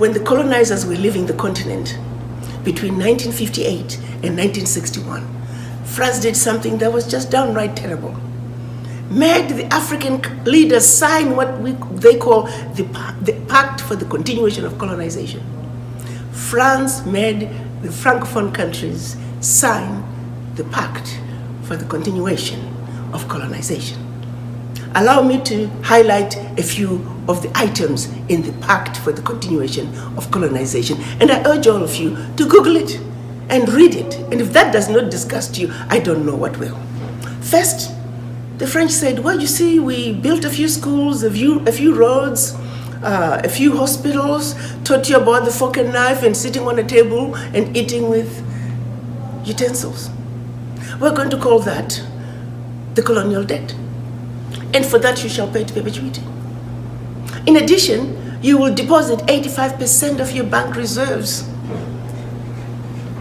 when the colonizers were leaving the continent between 1958 and 1961, France did something that was just downright terrible. Made the African leaders sign what they call the Pact for the Continuation of Colonization. France made the Francophone countries sign the Pact for the Continuation of Colonization. Allow me to highlight a few of the items in the Pact for the Continuation of Colonization, and I urge all of you to Google it and read it. And if that does not disgust you, I don't know what will. First, the French said, well, you see, we built a few schools, a few roads, a few hospitals, taught you about the fork and knife and sitting on a table and eating with utensils. We're going to call that the colonial debt. And for that you shall pay to perpetuity. In addition, you will deposit 85% of your bank reserves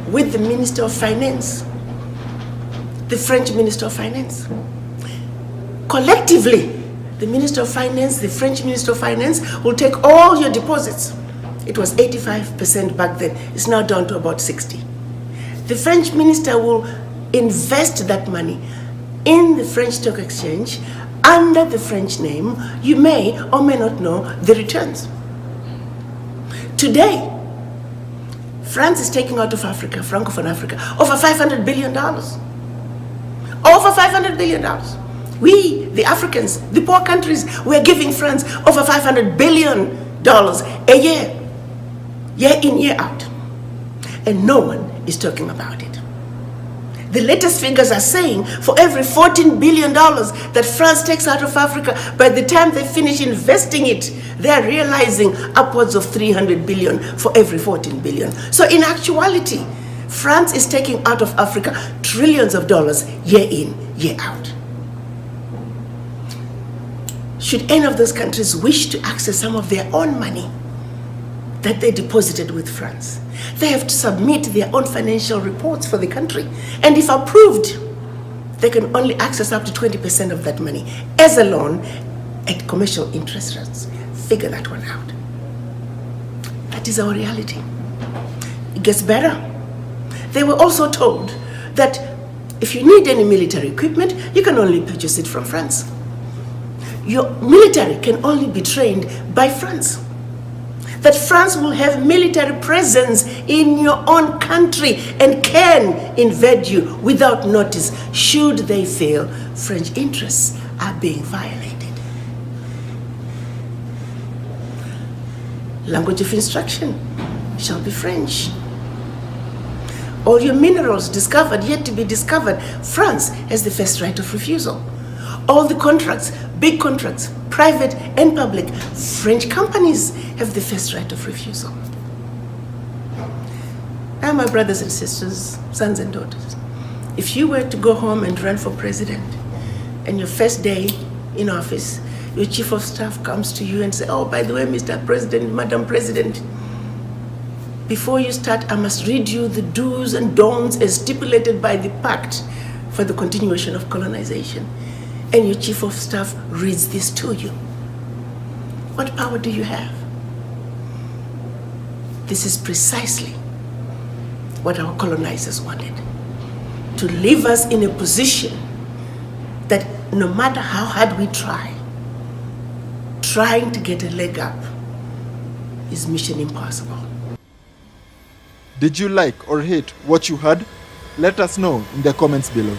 with the Minister of Finance, the French Minister of Finance. Collectively, the Minister of Finance, the French Minister of Finance will take all your deposits. It was 85% back then. It's now down to about 60. The French minister will invest that money in the French Stock Exchange under the French name. You may or may not know the returns. Today, France is taking out of Africa, Francophone Africa, over $500 billion. Over $500 billion. We, the Africans, the poor countries, we're giving France over $500 billion a year. Year in, year out. And no one is talking about it. The latest figures are saying for every $14 billion that France takes out of Africa, by the time they finish investing it, they're realizing upwards of $300 billion for every $14 billion. So in actuality, France is taking out of Africa trillions of dollars year in, year out. Should any of those countries wish to access some of their own money that they deposited with France, they have to submit their own financial reports for the country. And if approved, they can only access up to 20% of that money as a loan at commercial interest rates. Figure that one out. That is our reality. It gets better. They were also told that if you need any military equipment, you can only purchase it from France. Your military can only be trained by France. That France will have military presence in your own country and can invade you without notice should they feel French interests are being violated. Language of instruction shall be French. All your minerals discovered, yet to be discovered, France has the first right of refusal. All the contracts, big contracts, private and public, French companies have the first right of refusal. Now, my brothers and sisters, sons and daughters, if you were to go home and run for president, and your first day in office, your chief of staff comes to you and says, oh, by the way, Mr. President, Madam President, before you start, I must read you the do's and don'ts as stipulated by the Pact for the Continuation of Colonization. And your chief of staff reads this to you. What power do you have? This is precisely what our colonizers wanted. To leave us in a position that no matter how hard we try, trying to get a leg up is mission impossible. Did you like or hate what you heard? Let us know in the comments below.